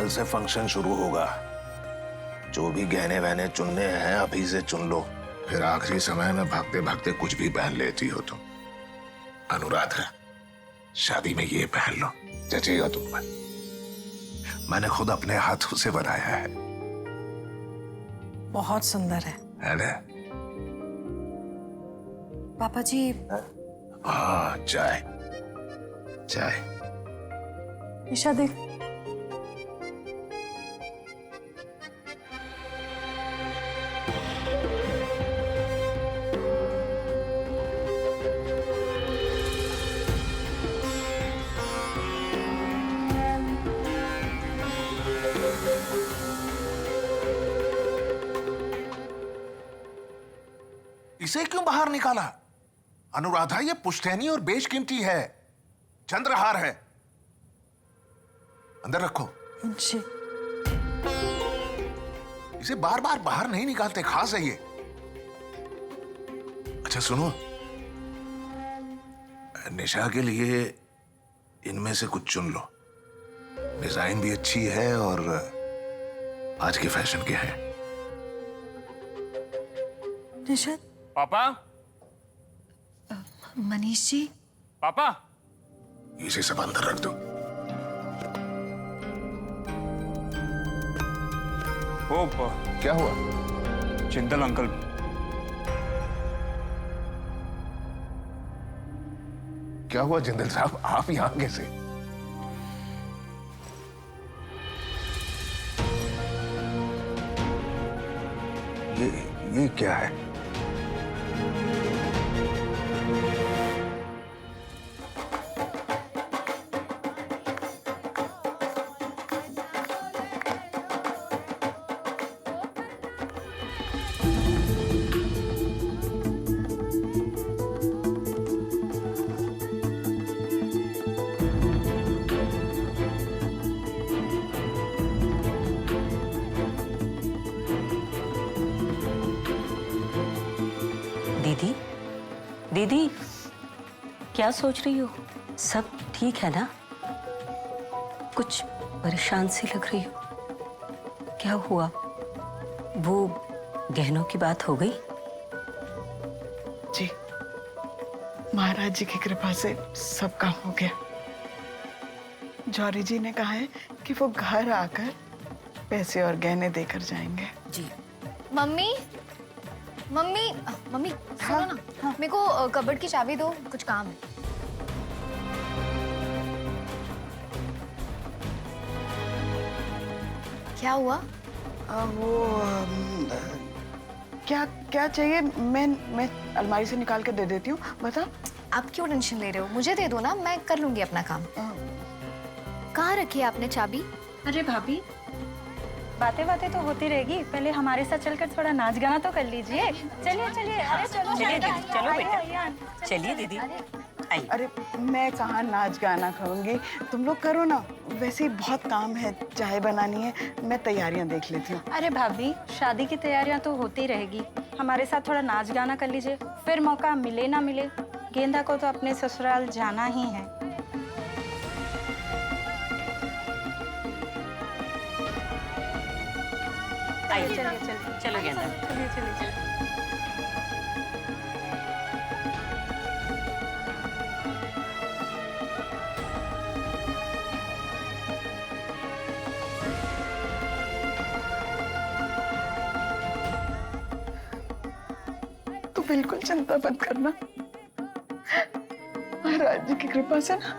कल से फंक्शन शुरू होगा। जो भी गहने वहने चुनने हैं अभी से चुन लो, फिर आखिरी समय में भागते भागते कुछ भी पहन लेती हो तुम। अनुराधा, शादी में ये पहन लो, जचेगा तुम पर। मैंने खुद अपने हाथों से बनाया है। बहुत सुंदर है ना? पापा जी। हाँ, चाय चाय। ईशा देख। इसे क्यों बाहर निकाला? अनुराधा, ये पुश्तैनी और बेशकीमती है, चंद्रहार है। अंदर रखो। जी। इसे बार बार बाहर नहीं निकालते, खास है ये। अच्छा सुनो, निशा के लिए इनमें से कुछ चुन लो। डिजाइन भी अच्छी है और आज के फैशन के हैं। निशा। पापा। मनीष जी। पापा। इसे सब अंदर रख दो। क्या हुआ? जिंदल अंकल। क्या हुआ जिंदल साहब, आप यहां कैसे? ये क्या है? दीदी, दीदी, क्या सोच रही हो? सब ठीक है ना? कुछ परेशान सी लग रही हो। क्या हुआ? वो गहनों की बात हो गई? जी, महाराज जी की कृपा से सब काम हो गया। जौहरी जी ने कहा है कि वो घर आकर पैसे और गहने देकर जाएंगे। जी। मम्मी, मम्मी, मम्मी सुनो ना। हाँ। मेरे को कबर्ड की चाबी दो, कुछ काम है। क्या हुआ? क्या क्या चाहिए? मैं अलमारी से निकाल के दे देती हूँ। बता। आप क्यों टेंशन ले रहे हो? मुझे दे दो ना, मैं कर लूंगी अपना काम। कहाँ रखी है आपने चाबी? अरे भाभी, बातें बातें तो होती रहेगी, पहले हमारे साथ चलकर थोड़ा नाच गाना तो कर लीजिए। चलिए चलिए। अरे चलो चलिए दीदी, चलो बेटा, चलिए दीदी। आइए। अरे मैं कहाँ नाच गाना करूँगी, तुम लोग करो ना। वैसे ही बहुत काम है, चाय बनानी है, मैं तैयारियां देख लेती हूँ। अरे भाभी, शादी की तैयारियां तो होती रहेगी, हमारे साथ थोड़ा नाच गाना कर लीजिए, फिर मौका मिले ना मिले, गेंदा को तो अपने ससुराल जाना ही है। आइए, चलिए चलिए। चलो गेंदा। चलिए चलिए चलिए। तो बिल्कुल चिंता मत करना, महाराज जी की कृपा से ना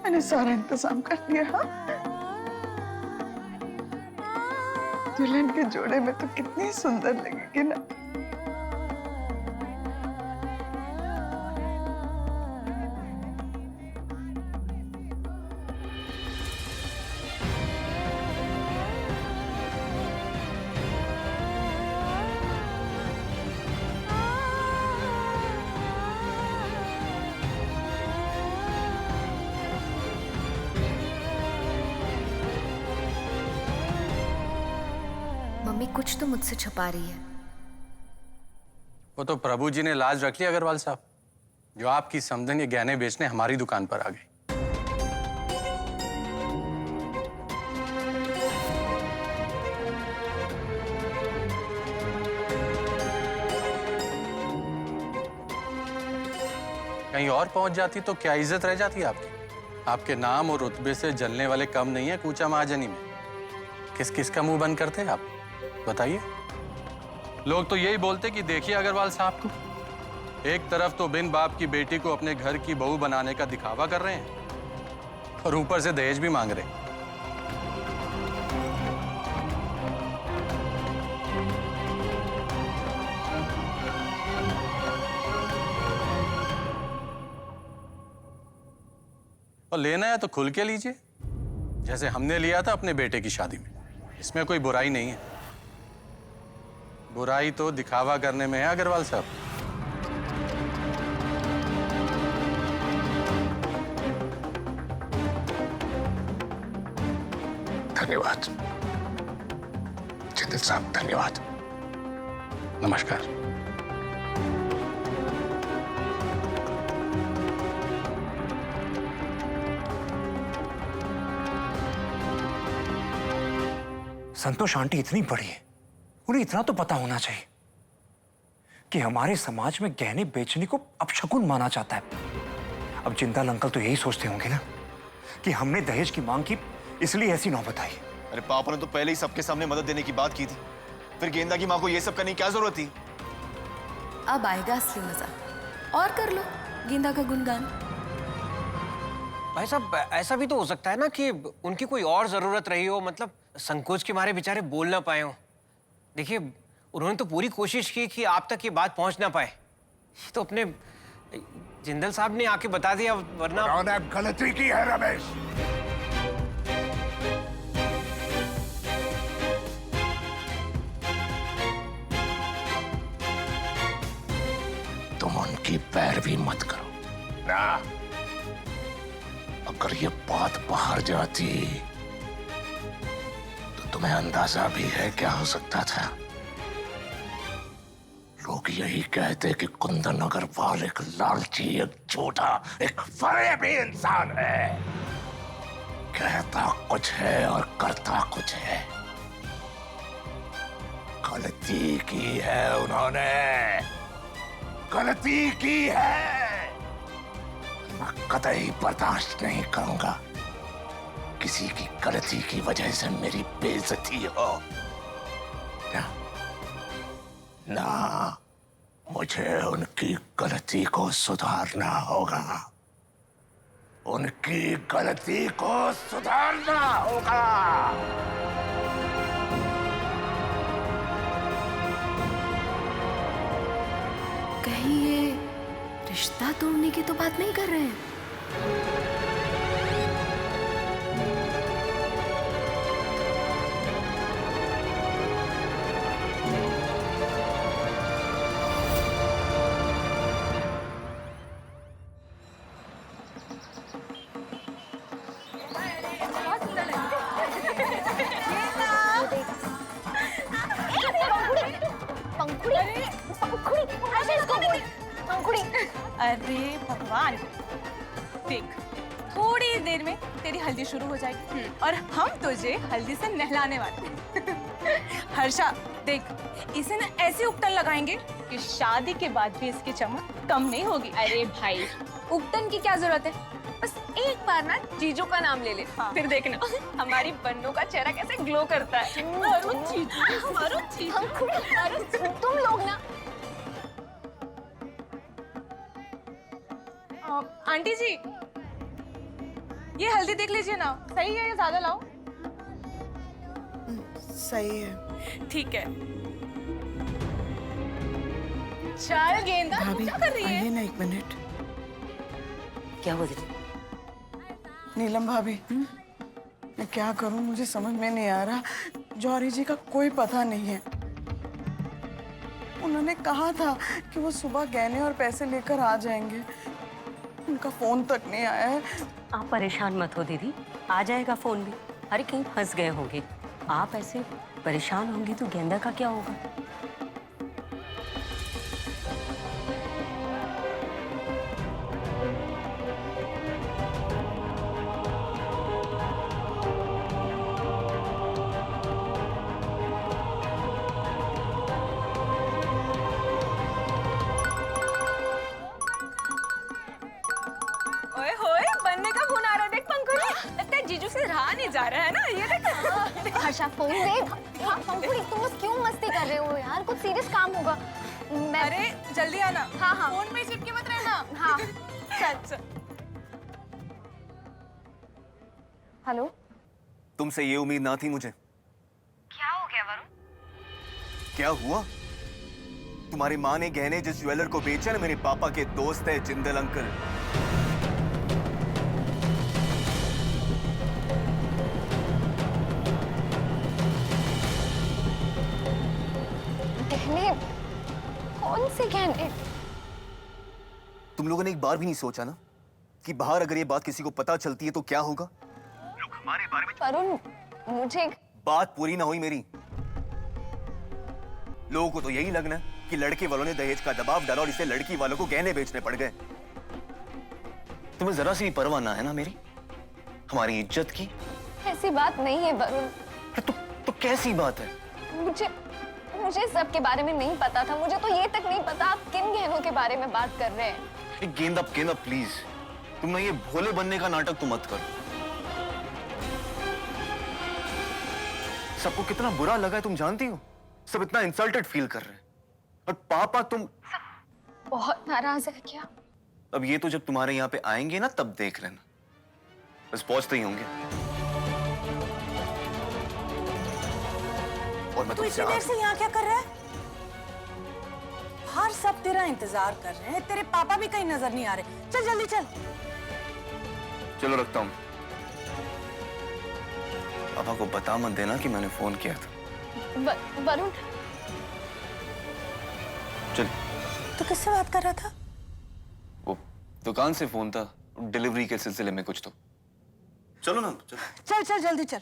मैंने सारा इंतजाम कर लिया। हाँ, दुल्हन के जोड़े में तो कितनी सुंदर लगेगी ना। मम्मी कुछ तो मुझसे छुपा रही है। वो तो प्रभु जी ने लाज रख ली अग्रवाल साहब, जो आपकी समधन ये गहने बेचने हमारी दुकान पर आ गई। कहीं और पहुंच जाती तो क्या इज्जत रह जाती आपकी? आपके नाम और रुतबे से जलने वाले कम नहीं है कूचा महाजनी में। किस किस का मुंह बंद करते हैं आप, बताइए? लोग तो यही बोलते कि देखिए अग्रवाल साहब को, एक तरफ तो बिन बाप की बेटी को अपने घर की बहू बनाने का दिखावा कर रहे हैं और ऊपर से दहेज भी मांग रहे हैं। और लेना है तो खुल के लीजिए, जैसे हमने लिया था अपने बेटे की शादी में। इसमें कोई बुराई नहीं है। बुराई तो दिखावा करने में है अग्रवाल साहब। धन्यवाद जिंदल साहब, धन्यवाद। नमस्कार। संतोष आंटी इतनी बड़ी है, उन्हें इतना तो पता होना चाहिए कि हमारे समाज में गहने बेचने को अपशकुन माना जाता है। अब जिंदाल अंकल तो यही सोचते होंगे ना कि हमने दहेज की मांग की इसलिए ऐसी नौबत आई। अरे पापा ने तो पहले ही सबके सामने मदद देने की बात की थी, फिर गेंदा की माँ को ये सब करने की क्या जरूरत थी? अब आएगा असली मजा। और कर लो गेंदा का गुणगान। भाई साहब, ऐसा भी तो हो सकता है ना कि उनकी कोई और जरूरत रही हो, मतलब संकोच के मारे बेचारे बोल ना पाए हो। देखिए, उन्होंने तो पूरी कोशिश की कि आप तक ये बात पहुंच ना पाए। तो अपने जिंदल साहब ने आके बता दिया, वरना उन्होंने गलती की है रमेश। तुम उनकी पैरवी मत करो ना। अगर ये बात बाहर जाती तो तुम्हें अंदाजा भी है क्या हो सकता था। लोग यही कहते कि कुंदन अग्रवाल एक लालची, एक झूठा, एक फरेबी इंसान है। कहता कुछ है और करता कुछ है। गलती की है उन्होंने, गलती की है। मैं कतई बर्दाश्त नहीं करूंगा किसी की गलती की वजह से मेरी बेइज्जती हो। ना, ना, मुझे उनकी गलती को सुधारना होगा। उनकी गलती को सुधारना होगा। कहीं ये रिश्ता तोड़ने की तो बात नहीं कर रहे हैं? अरे भगवान, देख थोड़ी देर में तेरी हल्दी शुरू हो जाएगी और हम तुझे हल्दी से नहलाने वाले हैं। हर्षा देख, इसे ना ऐसे उपटन लगाएंगे कि शादी के बाद भी इसकी चमक कम नहीं होगी। अरे भाई, उपटन की क्या जरूरत है? बस एक बार ना जीजू का नाम ले ले, फिर देखना हमारी बन्नों का चेहरा कैसे ग्लो करता है। तुम लोग ना। आंटी जी, ये हल्दी देख लीजिए ना, सही है या ज्यादा लाओ? सही है। ठीक है। चल गेंदा, भाभी, क्या कर रही है? आइए ना एक मिनट। क्या बोल रही? नीलम भाभी, मैं क्या करूं, मुझे समझ में नहीं आ रहा। जौहरी जी का कोई पता नहीं है। उन्होंने कहा था कि वो सुबह गहने और पैसे लेकर आ जाएंगे। उनका फोन तक नहीं आया है। आप परेशान मत हो दीदी, आ जाएगा फोन भी। अरे कहीं फंस गए होंगे। आप ऐसे परेशान होंगी तो गेंदा का क्या होगा? रहा है ना, ये देखो। हर्षा फोन दे। पंखुड़ी तुम बस क्यों मस्ती कर रहे हो यार, कुछ सीरियस काम होगा। मैं अरे जल्दी आना। हाँ हाँ फोन पे चिपके मत रहना। हाँ। चल चल। हेलो। तुमसे ये उम्मीद ना थी मुझे। क्या हो गया वरुण? क्या हुआ? तुम्हारी माँ ने गहने जिस ज्वेलर को बेचा ना, मेरे पापा के दोस्त है जिंदल अंकल। गहने? कौन से गहने? तुम लोगों ने एक बार भी नहीं सोचा ना कि बाहर अगर ये बात किसी को पता चलती है तो क्या होगा? लोग हमारे बारे में। वरुण मुझे बात पूरी ना हुई मेरी। लोगों को तो यही लगना है कि लड़के वालों ने दहेज का दबाव डाला और इसे लड़की वालों को गहने बेचने पड़ गए। तुम्हें जरा सी परवाह ना है ना मेरी, हमारी इज्जत की? ऐसी बात नहीं है वरुण। तो कैसी बात है? मुझे सब के बारे में नहीं पता था। मुझे तो ये तक नहीं पता आप किन गहनों के बारे में बात कर रहे हैं। गेंदा प्लीज, तुम ना ये भोले बनने का नाटक तो मत करो। सबको कितना बुरा लगा है तुम जानती हो? सब इतना इंसल्टेड फील कर रहे हैं। और पापा तुम बहुत नाराज है क्या? अब ये तो जब तुम्हारे यहाँ पे आएंगे ना तब देख लेना, बस पहुंचते ही होंगे। और मैं तू इतनी देर से यहाँ क्या कर रहा है? बाहर सब तेरा इंतजार कर रहे हैं, तेरे पापा भी कहीं नजर नहीं आ रहे। चल जल्दी चल। चलो रखता हूँ। पापा को बता मत देना कि मैंने फोन किया था। वरुण चल। तू किससे बात कर रहा था? वो दुकान से फोन था, डिलीवरी के सिलसिले में कुछ तो। चलो ना चलो। चल चल जल्दी चल।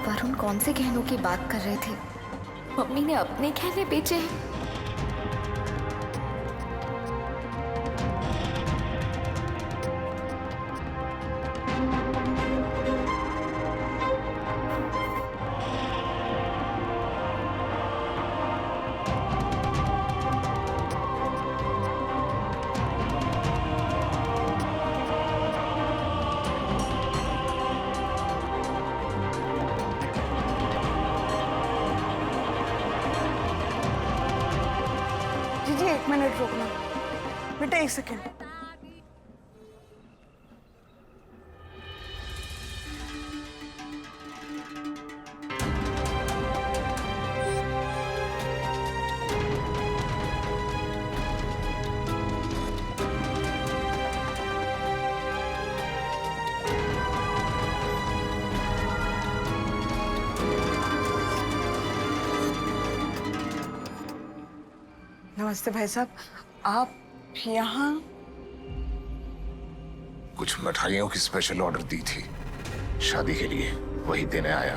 वरुण कौन से गहनों की बात कर रहे थे? मम्मी ने अपने गहने बेचे हैं। जी एक मिनट रुकना बेटा, एक सेकेंड। नमस्ते भाई साहब, आप यहाँ? कुछ मिठाइयों की स्पेशल ऑर्डर दी थी शादी के लिए, वही देने आया।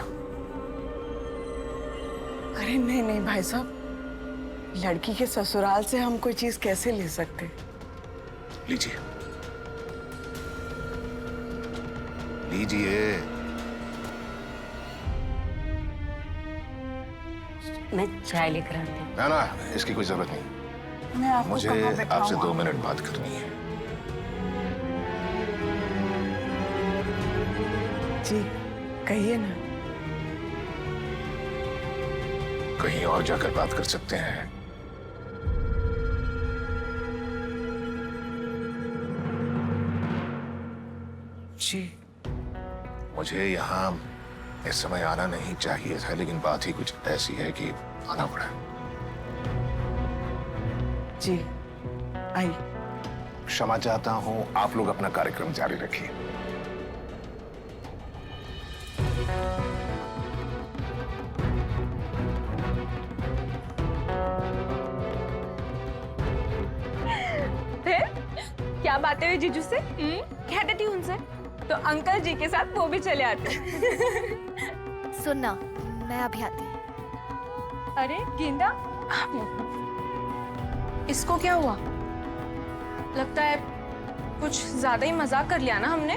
अरे नहीं नहीं भाई साहब, लड़की के ससुराल से हम कोई चीज कैसे ले सकते? लीजिए लीजिए। मैं चाय लेकर आती हूँ। ना ना, इसकी कोई जरूरत नहीं। मैं आपको मुझे कहाँ बैठाऊँ? आपसे 2 मिनट बात करनी है। जी कहिए ना। कहीं और जाकर बात कर सकते हैं। जी मुझे यहाँ इस समय आना नहीं चाहिए था, लेकिन बात ही कुछ ऐसी है कि आना पड़ा। जी आइए। क्षमा चाहता हूँ, आप लोग अपना कार्यक्रम जारी रखिए। फिर क्या बातें हुई जीजू से? कहते थी उनसे तो अंकल जी के साथ वो भी चले आते। सुनना, मैं अभी आती हूँ। अरे गेंदा, इसको क्या हुआ? लगता है कुछ ज्यादा ही मजाक कर लिया ना हमने।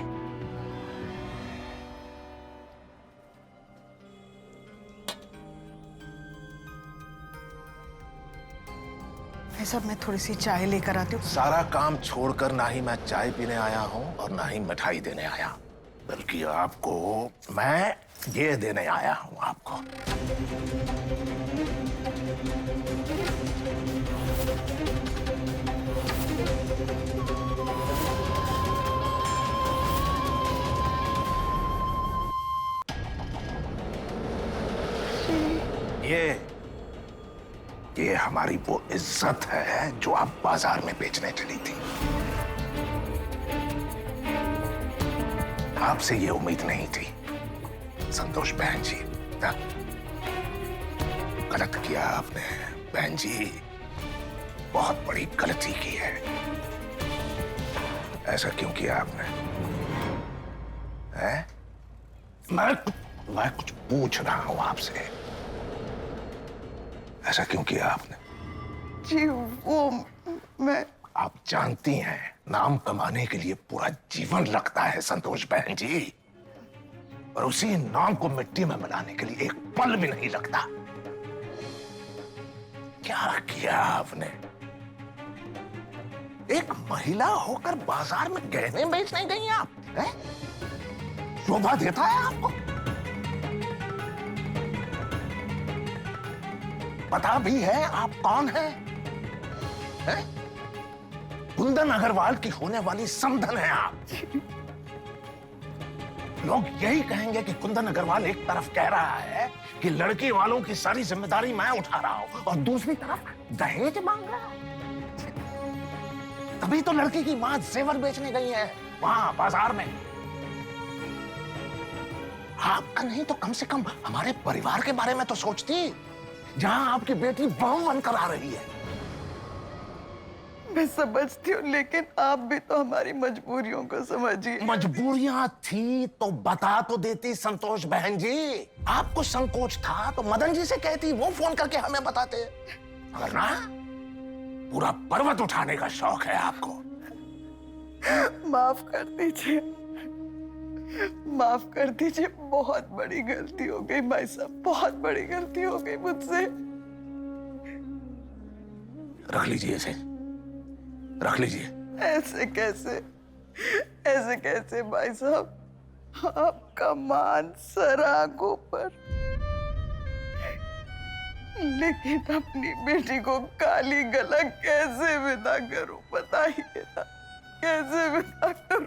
साहब मैं थोड़ी सी चाय लेकर आती हूँ। सारा काम छोड़कर ना ही मैं चाय पीने आया हूँ और ना ही मिठाई देने आया, बल्कि आपको मैं ये देने आया हूँ आपको। ये हमारी वो इज्जत है जो आप बाजार में बेचने चली थी। आपसे ये उम्मीद नहीं थी संतोष बहन जी। ना? गलत किया आपने बहन जी, बहुत बड़ी गलती की है। ऐसा क्यों किया आपने? हैं? मैं कुछ पूछ रहा हूं आपसे, ऐसा क्यों किया आपने? जी वो मैं आप जानती हैं नाम कमाने के लिए पूरा जीवन लगता है संतोष बहन जी, और उसी नाम को मिट्टी में मिलाने के लिए एक पल भी नहीं लगता। क्या किया आपने? एक महिला होकर बाजार में गहने बेचने गई आप, हैं? शोभा देता है आपको? पता भी है आप कौन हैं? हैं? कुंदन अग्रवाल की होने वाली समधन है आप। लोग यही कहेंगे कि कुंदन अग्रवाल एक तरफ कह रहा है कि लड़की वालों की सारी जिम्मेदारी मैं उठा रहा हूं और दूसरी तरफ दहेज मांग रहा है। तभी तो लड़की की मां जेवर बेचने गई है वहां बाजार में। आपका नहीं तो कम से कम हमारे परिवार के बारे में तो सोचती, जहां आपकी बेटी बहू बनकर आ रही है। मैं समझती हूँ, लेकिन आप भी तो हमारी मजबूरियों को समझिए। मजबूरियां थी तो बता तो देती संतोष बहन जी। आपको संकोच था तो मदन जी से कहती, वो फोन करके हमें बताते। अगर ना, पूरा पर्वत उठाने का शौक है आपको। माफ कर दीजिए, माफ कर दीजिए। बहुत बड़ी गलती हो गई भाई साहब, बहुत बड़ी गलती हो गई मुझसे। रख लीजिए इसे, रख लीजिए। ऐसे कैसे, ऐसे कैसे भाई साहब? आपका मान सर आंखों पर, लेकिन अपनी बेटी को काली गलत कैसे विदा करूं? बताइए ना, कैसे विदा करूं?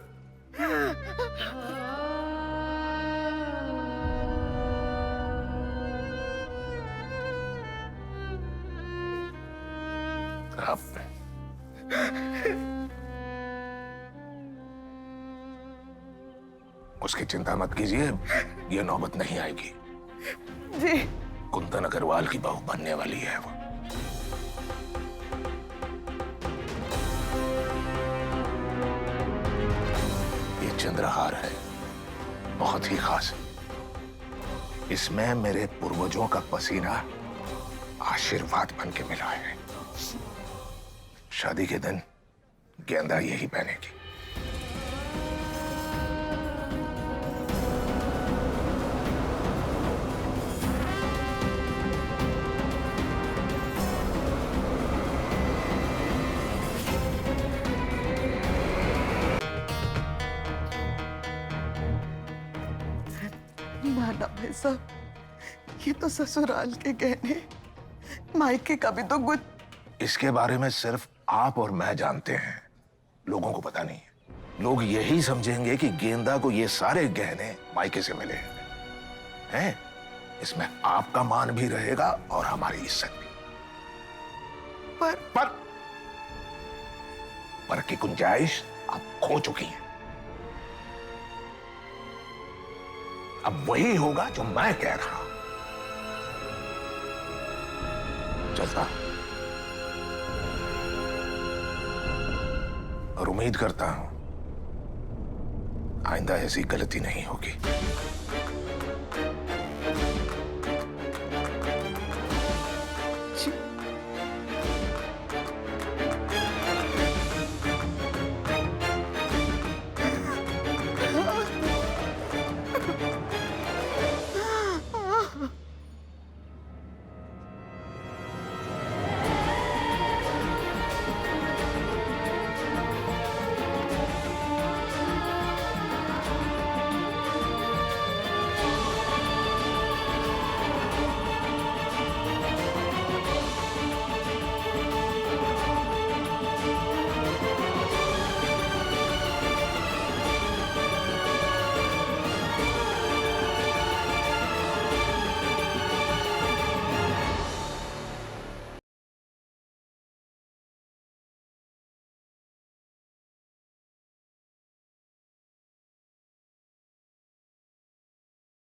उसकी चिंता मत कीजिए, ये नौबत नहीं आएगी। जी, कुंदन अग्रवाल की बहू बनने वाली है वो। ये चंद्रहार है, बहुत ही खास है। इसमें मेरे पूर्वजों का पसीना आशीर्वाद बन के मिला है। शादी के दिन गेंदा यही पहनेगी। ना भाई साहब, ये तो ससुराल के गहने, मायके का भी तो कुछ। इसके बारे में सिर्फ आप और मैं जानते हैं, लोगों को पता नहीं है। लोग यही समझेंगे कि गेंदा को ये सारे गहने मायके से मिले हैं। इसमें आपका मान भी रहेगा और हमारी इज्जत भी। पर की गुंजाइश आप खो चुकी हैं। अब वही होगा जो मैं कह रहा हूं। चलता और उम्मीद करता हूं आइंदा ऐसी गलती नहीं होगी।